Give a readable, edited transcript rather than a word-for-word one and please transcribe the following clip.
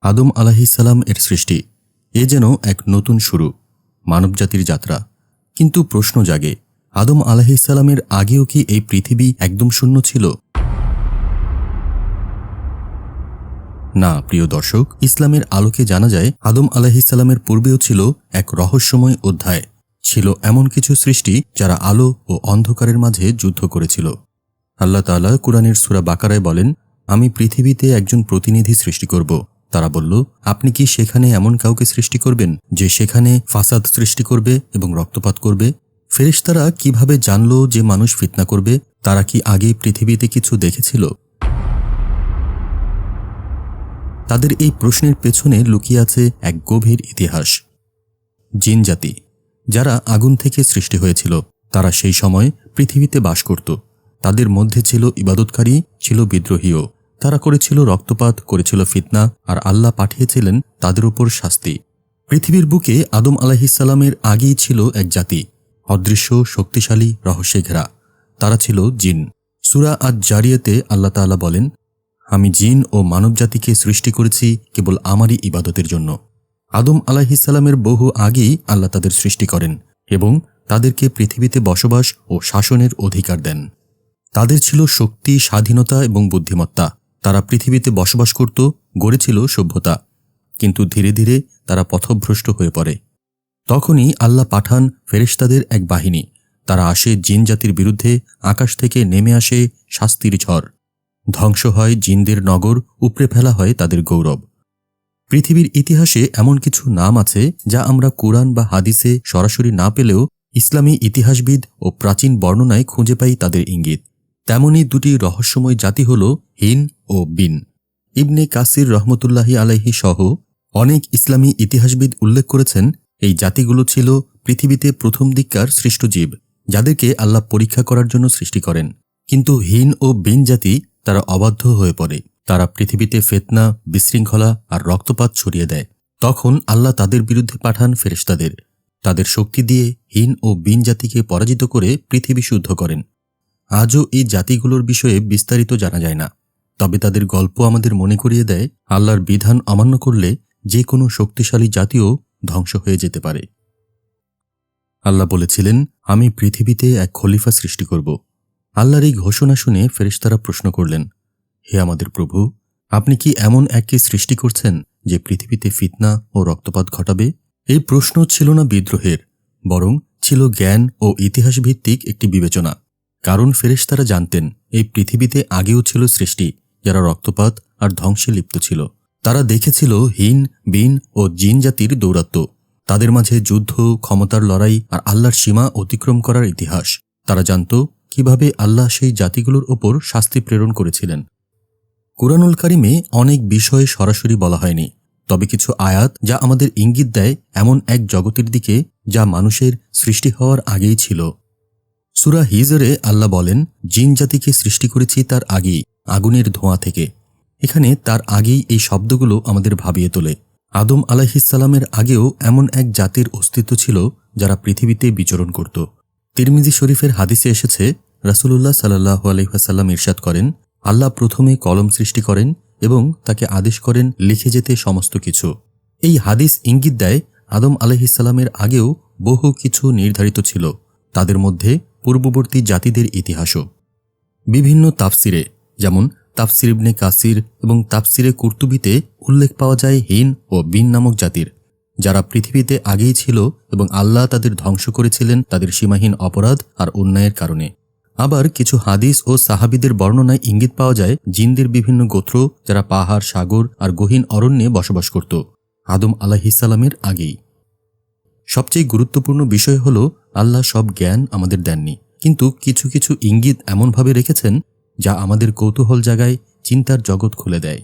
আদম আলাইহিসসালাম এর সৃষ্টি এ যেন এক নতুন শুরু, মানবজাতির যাত্রা। কিন্তু প্রশ্ন জাগে, আদম আলাইহিসসালামের আগেও কি এই পৃথিবী একদম শূন্য ছিল? না প্রিয় দর্শক, ইসলামের আলোকে জানা যায় আদম আলাইহিসসালামের পূর্বেও ছিল এক রহস্যময় অধ্যায়। ছিল এমন কিছু সৃষ্টি যারা আলো ও অন্ধকারের মাঝে যুদ্ধ করেছিল। আল্লাহ তাআলা কুরআনের সূরা বাকারায় বলেন, আমি পৃথিবীতে একজন প্রতিনিধি সৃষ্টি করব। তারা বলল, আপনি কি সেখানে এমন কাউকে সৃষ্টি করবেন যে সেখানে ফাসাদ সৃষ্টি করবে এবং রক্তপাত করবে? ফেরেশতারা কিভাবে জানল যে মানুষ ফিতনা করবে? তারা কি আগে পৃথিবীতে কিছু দেখেছিল? তাদের এই প্রশ্নের পেছনে লুকিয়ে আছে এক গভীর ইতিহাস। জিন জাতি, যারা আগুন থেকে সৃষ্টি হয়েছিল, তারা সেই সময় পৃথিবীতে বাস করত। তাদের মধ্যে ছিল ইবাদতকারী, ছিল বিদ্রোহীও। তারা করেছিল রক্তপাত, করেছিল ফিতনা, আর আল্লাহ পাঠিয়েছিলেন তাদের উপর শাস্তি। পৃথিবীর বুকে আদম আলাইহিসসালামের আগেই ছিল এক জাতি, অদৃশ্য, শক্তিশালী, রহস্যে ঘেরা। তারা ছিল জিন। সূরা আজ-জারিয়াতে আল্লাহ তাআলা বলেন, আমি জিন ও মানবজাতিকে সৃষ্টি করেছি কেবল আমারই ইবাদতের জন্য। আদম আলাইহিসসালামের বহু আগেই আল্লাহ তাদের সৃষ্টি করেন এবং তাদেরকে পৃথিবীতে বসবাস ও শাসনের অধিকার দেন। তাদের ছিল শক্তি, স্বাধীনতা এবং বুদ্ধিমত্তা। তারা পৃথিবীতে বসবাস করত, গড়েছিল সভ্যতা। কিন্তু ধীরে ধীরে তারা পথভ্রষ্ট হয়ে পড়ে। তখনই আল্লাহ পাঠান ফেরেশতাদের এক বাহিনী। তারা আসে জিন জাতির বিরুদ্ধে। আকাশ থেকে নেমে আসে শাস্তির ঝড়। ধ্বংস হয় জিনদের নগর, উপড়ে ফেলা হয় তাদের গৌরব। পৃথিবীর ইতিহাসে এমন কিছু নাম আছে যা আমরা কুরআন বা হাদিসে সরাসরি না পেলেও ইসলামী ইতিহাসবিদ ও প্রাচীন বর্ণনায় খুঁজে পাই তাদের ইঙ্গিত। তেমনি দুটি রহস্যময় জাতি হল হিন ও বিন। ইবনে কাসির রহমতুল্লাহি আলাইহি সহ অনেক ইসলামী ইতিহাসবিদ উল্লেখ করেছেন, এই জাতিগুলো ছিল পৃথিবীতে প্রথম দিককার সৃষ্ট জীব, যাদেরকে আল্লাহ পরীক্ষা করার জন্য সৃষ্টি করেন। কিন্তু হিন ও বিন জাতি তারা অবাধ্য হয়ে পড়ে। তারা পৃথিবীতে ফিতনা, বিশৃঙ্খলা আর রক্তপাত ছড়িয়ে দেয়। তখন আল্লাহ তাদের বিরুদ্ধে পাঠান ফেরেশতাদের। তাদের শক্তি দিয়ে হিন ও বিন জাতিকে পরাজিত করে পৃথিবী শুদ্ধ করেন। আজও এই জাতিগুলোর বিষয়ে বিস্তারিত জানা যায় না, তবে তাদের গল্প আমাদের মনে করিয়ে দেয় আল্লাহর বিধান অমান্য করলে যে কোনো শক্তিশালী জাতিও ধ্বংস হয়ে যেতে পারে। আল্লাহ বলেছিলেন, আমি পৃথিবীতে এক খলিফা সৃষ্টি করব। আল্লাহর এই ঘোষণা শুনে ফেরেশতারা প্রশ্ন করলেন, হে আমাদের প্রভু, আপনি কি এমন এককে সৃষ্টি করছেন যে পৃথিবীতে ফিতনা ও রক্তপাত ঘটাবে? এই প্রশ্ন ছিল না বিদ্রোহের, বরং ছিল জ্ঞান ও ইতিহাস ভিত্তিক একটি বিবেচনা। কারণ ফেরেশতারা জানতেন এই পৃথিবীতে আগেও ছিল সৃষ্টি যারা রক্তপাত আর ধ্বংসে লিপ্ত ছিল। তারা দেখেছিল হিন, বিন ও জিন জাতির দৌরাত্ম্য, তাদের মাঝে যুদ্ধ, ক্ষমতার লড়াই আর আল্লাহর সীমা অতিক্রম করার ইতিহাস। তারা জানত কিভাবে আল্লাহ সেই জাতিগুলোর ওপর শাস্তি প্রেরণ করেছিলেন। কুরআনুল কারিমে অনেক বিষয়ে সরাসরি বলা হয়নি, তবে কিছু আয়াত যা আমাদের ইঙ্গিত দেয় এমন এক জগতের দিকে যা মানুষের সৃষ্টি হওয়ার আগেই ছিল। সূরা হিজরে আল্লাহ বলেন, জিন জাতিকে সৃষ্টি করেছি তার আগেই, আগুনের ধোঁয়া থেকে। এখানে তার আগেই এই শব্দগুলো আমাদের ভাবিয়ে তোলে। আদম আলাইহিসসালামের আগেও এমন এক জাতির অস্তিত্ব ছিল যারা পৃথিবীতে বিচরণ করত। তিরমিজি শরীফের হাদিসে এসেছে, রাসূলুল্লাহ সাল্লাল্লাহু আলাইহি ওয়াসাল্লাম ইরশাদ করেন, আল্লাহ প্রথমে কলম সৃষ্টি করেন এবং তাকে আদেশ করেন লিখে যেতে সমস্ত কিছু। এই হাদিস ইঙ্গিত দেয় আদম আলাইহিসসালামের আগেও বহু কিছু নির্ধারিত ছিল, তাদের মধ্যে পূর্ববর্তী জাতিদের ইতিহাসও। বিভিন্ন তাফসিরে, যেমন তাফসির ইবনে কাসির এবং তাফসিরে কুরতুবিতে উল্লেখ পাওয়া যায় হিন ও বিন নামক জাতির, যারা পৃথিবীতে আগেই ছিল এবং আল্লাহ তাদের ধ্বংস করেছিলেন তাদের সীমাহীন অপরাধ আর অন্যায়ের কারণে। আবার কিছু হাদিস ও সাহাবীদের বর্ণনায় ইঙ্গিত পাওয়া যায় জিনদের বিভিন্ন গোত্র, যারা পাহাড়, সাগর আর গহীন অরণ্যে বসবাস করত আদম আলাইহিসসালামের আগেই। সবচেয়ে গুরুত্বপূর্ণ বিষয় হল, আল্লাহ সব জ্ঞান আমাদের দেননি, কিন্তু কিছু কিছু ইঙ্গিত এমনভাবে রেখেছেন যা আমাদের কৌতূহল জাগায়, চিন্তার জগৎ খুলে দেয়।